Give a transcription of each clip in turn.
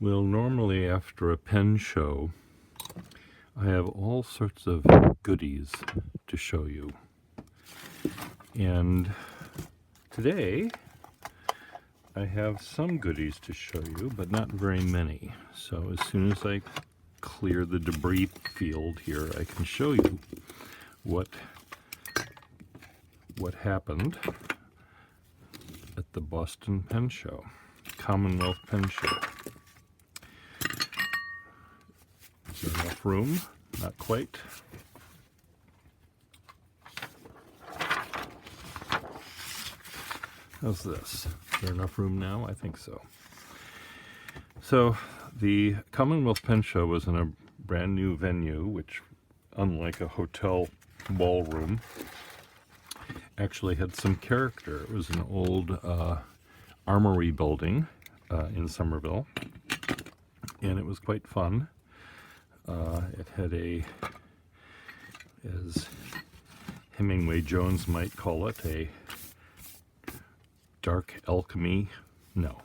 Well, normally after a pen show, I have all sorts of goodies to show you. And today, I have some goodies to show you, but not very many. So as soon as I clear the debris field here, I can show you what happened at the Boston Pen Show, Commonwealth Pen Show. Is there enough room? Not quite. How's this? Is there enough room now? I think so. So the Commonwealth Pen Show was in a brand new venue, which, unlike a hotel ballroom, actually had some character. It was an old armory building in Somerville, and it was quite fun. It had a, as Hemingway Jones might call it, a dark alchemy. No,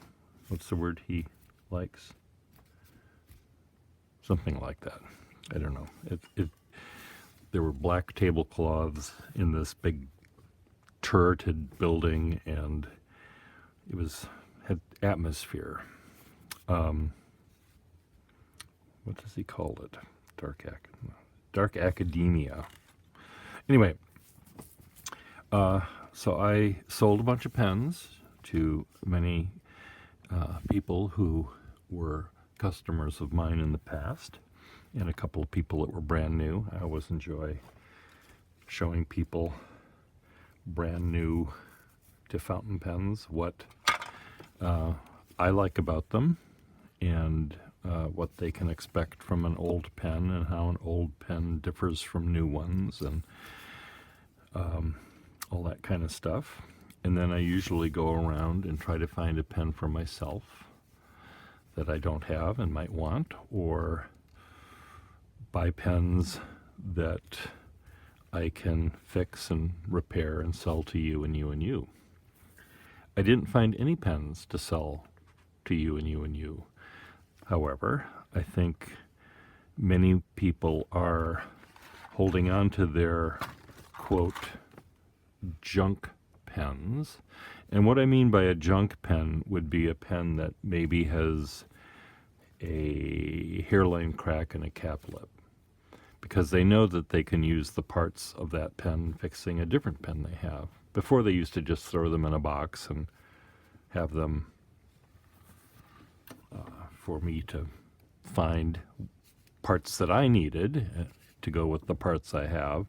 what's the word he likes? Something like that. I don't know. There were black tablecloths in this big turreted building, and it had atmosphere. What does he call it? Dark academia. Anyway, so I sold a bunch of pens to many people who were customers of mine in the past, and a couple of people that were brand new. I always enjoy showing people brand new to fountain pens what I like about them, and what they can expect from an old pen, and how an old pen differs from new ones, and all that kind of stuff. And then I usually go around and try to find a pen for myself that I don't have and might want, or buy pens that I can fix and repair and sell to you and you and you. I didn't find any pens to sell to you and you and you. However, I think many people are holding on to their, quote, junk pens. And what I mean by a junk pen would be a pen that maybe has a hairline crack and a cap lip, because they know that they can use the parts of that pen fixing a different pen they have. Before, they used to just throw them in a box and have them for me to find parts that I needed to go with the parts I have.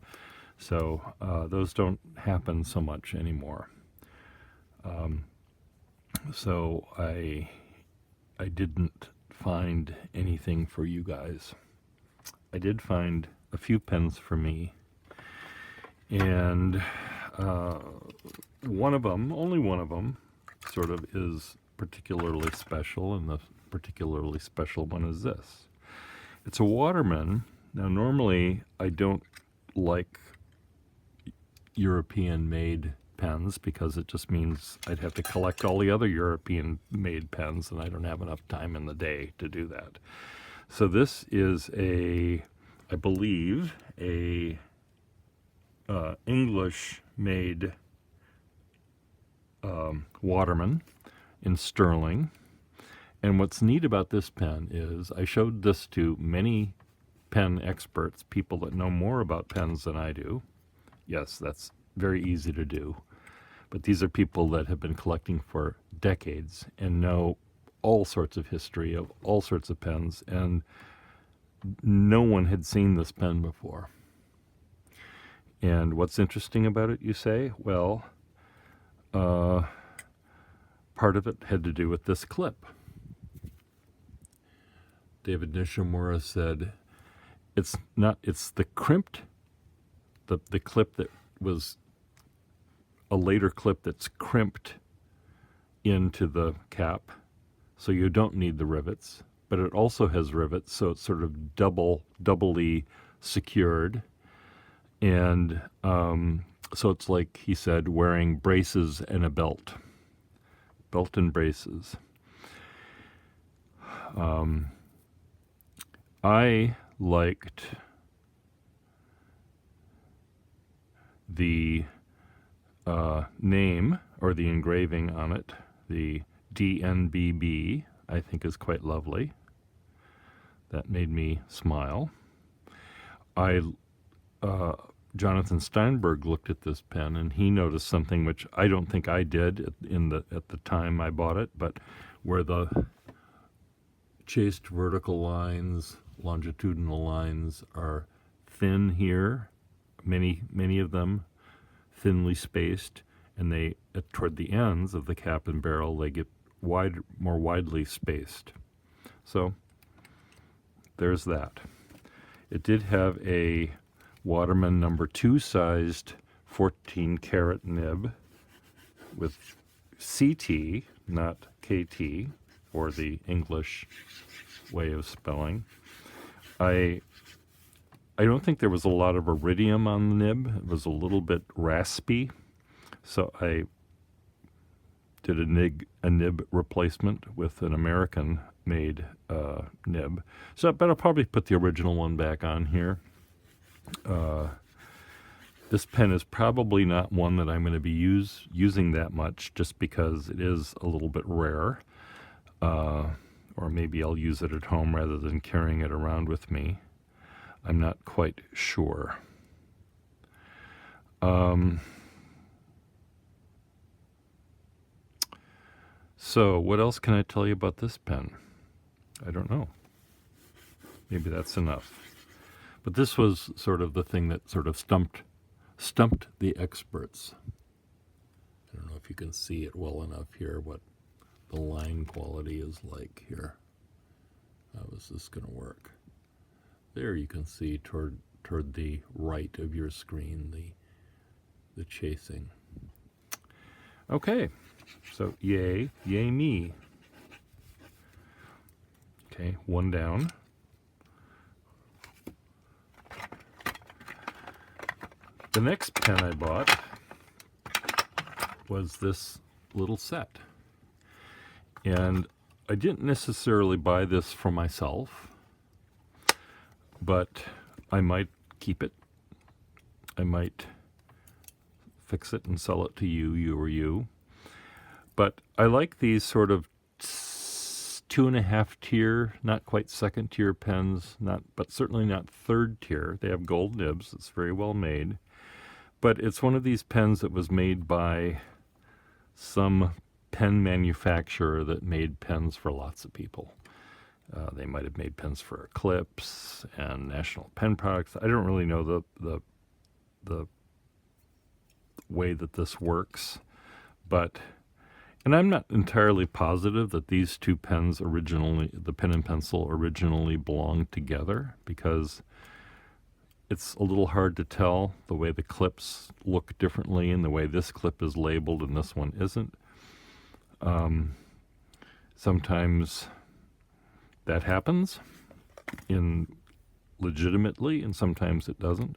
So those don't happen so much anymore. So I didn't find anything for you guys. I did find a few pens for me, and one of them, only one of them, sort of is particularly special, and the particularly special one is this. It's a Waterman. Now, normally I don't like European-made pens, because it just means I'd have to collect all the other European-made pens, and I don't have enough time in the day to do that. So this is I believe, a English-made Waterman in sterling. And what's neat about this pen is I showed this to many pen experts, people that know more about pens than I do. Yes, that's very easy to do. But these are people that have been collecting for decades and know all sorts of history of all sorts of pens, and no one had seen this pen before. And what's interesting about it, you say? Well, part of it had to do with this clip. David Nishimura said, it's the crimped, the clip that was a later clip that's crimped into the cap, so you don't need the rivets, but it also has rivets, so it's sort of doubly secured. And so it's like, he said, wearing braces and a belt and braces. I liked the name or the engraving on it, the DNBB, I think is quite lovely. That made me smile. Jonathan Steinberg looked at this pen and he noticed something which I don't think I did at the time I bought it, but where the chased vertical lines, longitudinal lines are thin here, many of them thinly spaced, and they toward the ends of the cap and barrel they get more widely spaced. So there's that. It did have a Waterman number 2 sized 14 karat nib with CT, not KT, or the English way of spelling. I don't think there was a lot of iridium on the nib. It was a little bit raspy, so I did a nib replacement with an American-made nib. But I'll probably put the original one back on here. This pen is probably not one that I'm going to be using that much, just because it is a little bit rare. Or maybe I'll use it at home rather than carrying it around with me. I'm not quite sure. So what else can I tell you about this pen? I don't know. Maybe that's enough. But this was sort of the thing that sort of stumped the experts. I don't know if you can see it well enough here, what the line quality is like here. How is this going to work? There you can see toward the right of your screen the chasing. Okay, so yay me. Okay, one down. The next pen I bought was this little set. And I didn't necessarily buy this for myself, but I might keep it. I might fix it and sell it to you. But I like these sort of 2.5 tier, not quite second tier pens, but certainly not third tier. They have gold nibs. It's very well made. But it's one of these pens that was made by some pen manufacturer that made pens for lots of people. They might have made pens for Eclipse and National Pen Products. I don't really know the way that this works, and I'm not entirely positive that these two pens originally, the pen and pencil, originally belonged together, because it's a little hard to tell the way the clips look differently and the way this clip is labeled and this one isn't. Sometimes that happens legitimately, and sometimes it doesn't.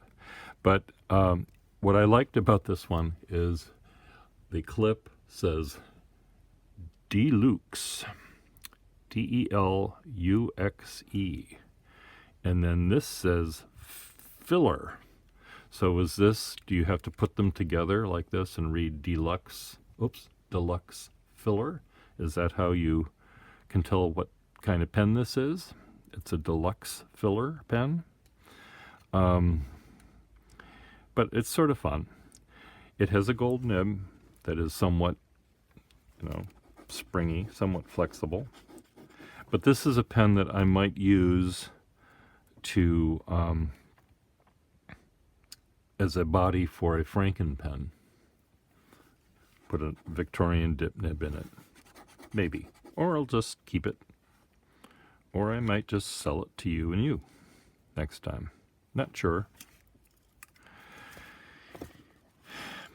But what I liked about this one is the clip says Deluxe, Deluxe, and then this says Filler. So do you have to put them together like this and read Deluxe Filler? Is that how you can tell what kind of pen this is? It's a Deluxe Filler pen. But it's sort of fun. It has a gold nib that is somewhat, springy, somewhat flexible. But this is a pen that I might use to as a body for a Franken pen. Put a Victorian dip nib in it. Maybe. Or I'll just keep it. Or I might just sell it to you and you next time. Not sure.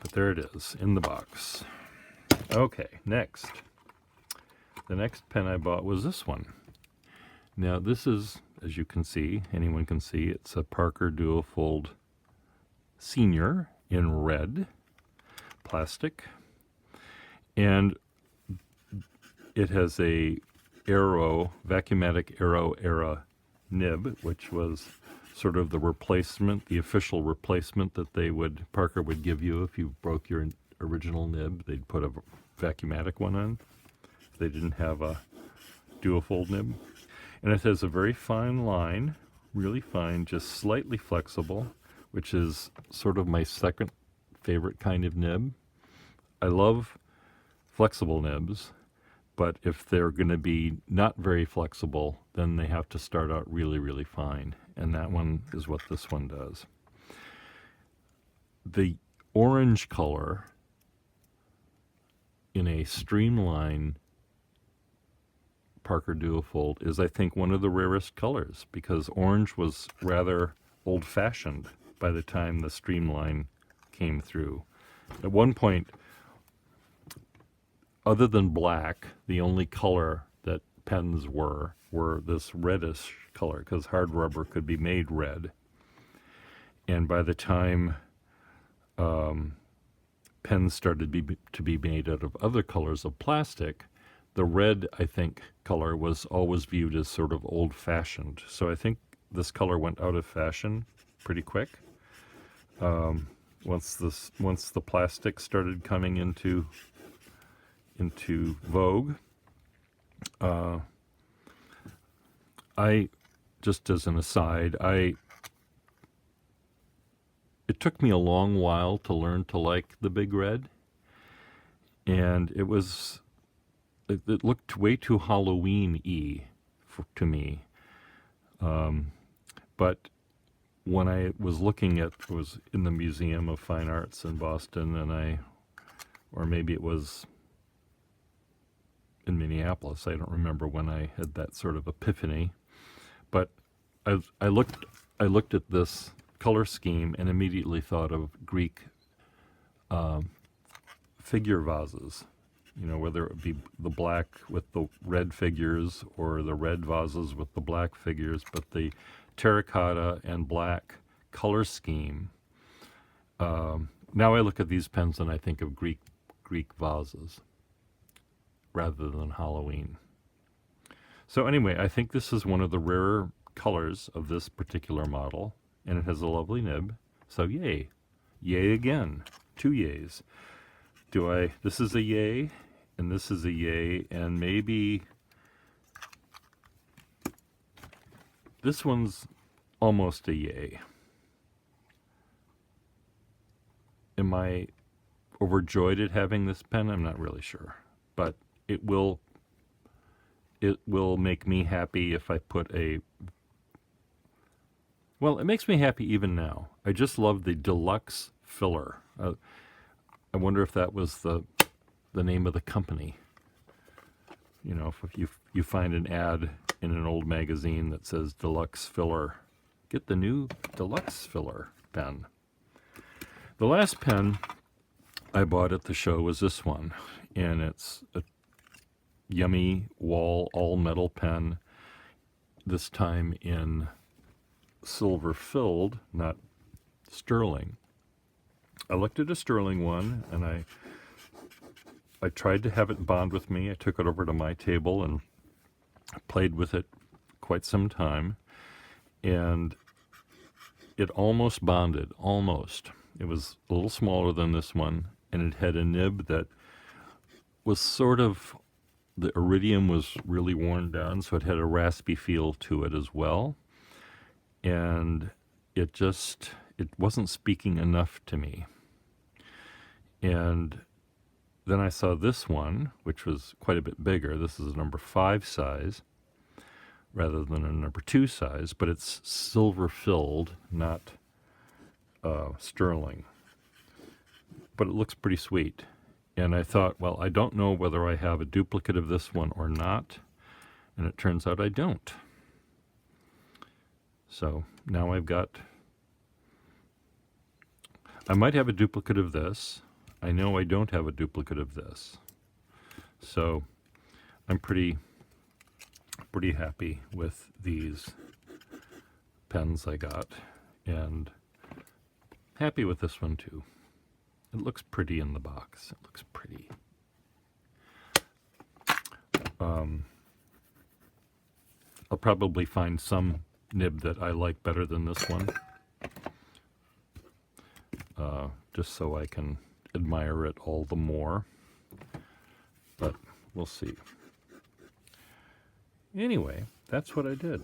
But there it is, in the box. Okay, next. The next pen I bought was this one. Now this is, as you can see, anyone can see, it's a Parker Duofold Senior in red plastic. And it has a Vacuumatic Aero era nib, which was sort of the replacement, the official replacement that Parker would give you if you broke your original nib. They'd put a Vacuumatic one on. They didn't have a Duofold nib. And it has a very fine line, really fine, just slightly flexible, which is sort of my second favorite kind of nib. I love flexible nibs, but if they're going to be not very flexible, then they have to start out really, really fine. And that one is what this one does. The orange color in a streamline Parker Duofold is, I think, one of the rarest colors, because orange was rather old-fashioned by the time the streamline came through. At one point, other than black, the only color that pens were this reddish color, because hard rubber could be made red. And by the time pens started to be made out of other colors of plastic, the red, I think, color was always viewed as sort of old-fashioned. So I think this color went out of fashion pretty quick. Once the plastic started coming into vogue. I, just as an aside, it took me a long while to learn to like the Big Red, and it looked way too Halloween-y to me. But when I was was in the Museum of Fine Arts in Boston, or maybe it was in Minneapolis, I don't remember when I had that sort of epiphany, but I looked at this color scheme and immediately thought of Greek figure vases, whether it be the black with the red figures or the red vases with the black figures, but the terracotta and black color scheme. Now I look at these pens and I think of Greek vases rather than Halloween. So anyway, I think this is one of the rarer colors of this particular model, and it has a lovely nib. So yay. Yay again. 2 yays. This is a yay, and this is a yay, and maybe this one's almost a yay. Am I overjoyed at having this pen? I'm not really sure, but it will make me happy if I put well, it makes me happy even now. I just love the Deluxe Filler. I wonder if that was the name of the company. If you find an ad in an old magazine that says Deluxe Filler, get the new Deluxe Filler pen. The last pen I bought at the show was this one, and it's a yummy Mewall all-metal pen, this time in silver filled, not sterling. I looked at a sterling one, and I tried to have it bond with me. I took it over to my table and played with it quite some time, and it almost bonded, almost. It was a little smaller than this one, and it had a nib that was sort of, the iridium was really worn down, so it had a raspy feel to it as well. And it wasn't speaking enough to me. And then I saw this one, which was quite a bit bigger. This is a number 5 size rather than a number 2 size, but it's silver filled, not sterling. But it looks pretty sweet. And I thought, well, I don't know whether I have a duplicate of this one or not. And it turns out I don't. So now I might have a duplicate of this. I know I don't have a duplicate of this. So I'm pretty happy with these pens I got, and happy with this one too. It looks pretty in the box. It looks pretty. I'll probably find some nib that I like better than this one, just so I can admire it all the more, but we'll see. Anyway, that's what I did.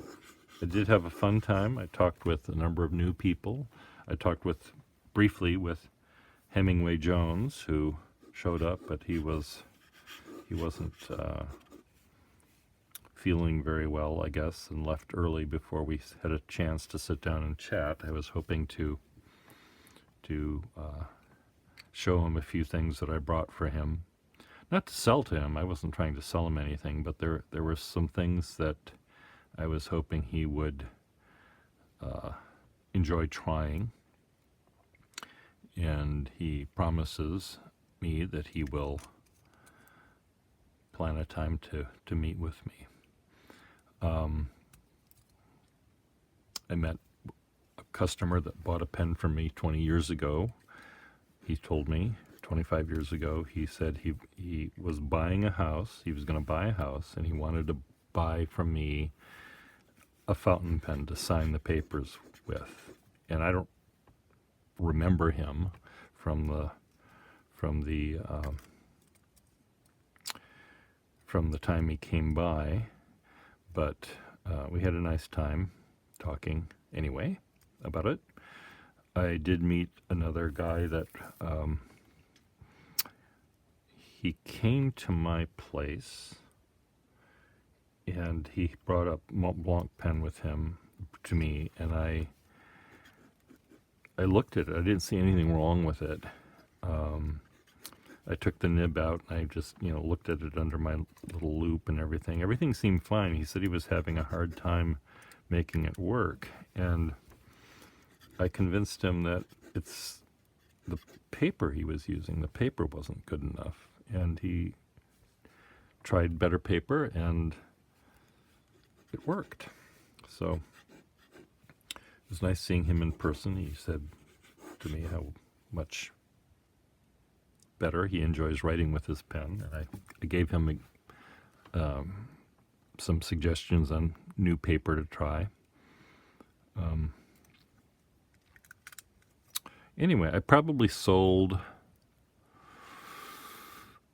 I did have a fun time. I talked with a number of new people. I talked briefly with Hemingway Jones, who showed up, but he wasn't feeling very well, I guess, and left early before we had a chance to sit down and chat. I was hoping to show him a few things that I brought for him. Not to sell to him. I wasn't trying to sell him anything, but there were some things that I was hoping he would enjoy trying. And he promises me that he will plan a time to meet with me. I met a customer that bought a pen from me 20 years ago. He told me 25 years ago, he said he was buying a house. He was going to buy a house, and he wanted to buy from me a fountain pen to sign the papers with. And I don't remember him from the time he came by, but we had a nice time talking anyway about it. I did meet another guy that he came to my place, and he brought a Mont Blanc pen with him to me, and I looked at it. I didn't see anything wrong with it. I took the nib out, and I just, looked at it under my little loop and everything. Everything seemed fine. He said he was having a hard time making it work, and I convinced him that it's the paper he was using. The paper wasn't good enough, and he tried better paper, and it worked. So it was nice seeing him in person. He said to me how much better he enjoys writing with his pen, and I gave him some suggestions on new paper to try. Anyway, I probably sold,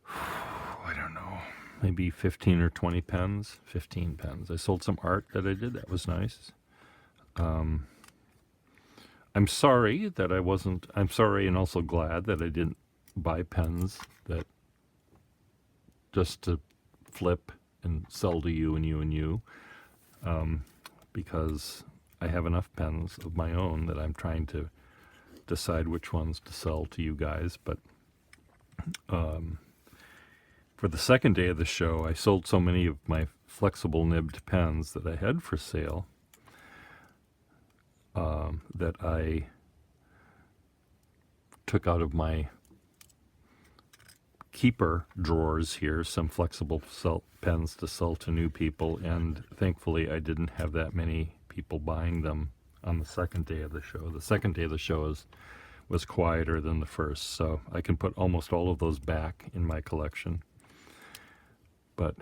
I don't know, maybe 15 or 20 pens. 15 pens. I sold some art that I did. That was nice. I'm sorry that I'm sorry and also glad that I didn't buy pens that just to flip and sell to you and you and you, because I have enough pens of my own that I'm trying to decide which ones to sell to you guys. But for the second day of the show, I sold so many of my flexible nibbed pens that I had for sale that I took out of my keeper drawers here some flexible pens to sell to new people, and thankfully I didn't have that many people buying them on the second day of the show. The second day of the show was quieter than the first, so I can put almost all of those back in my collection. But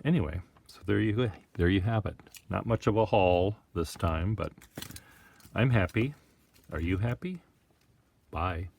anyway, so there you have it. Not much of a haul this time, but I'm happy. Are you happy? Bye.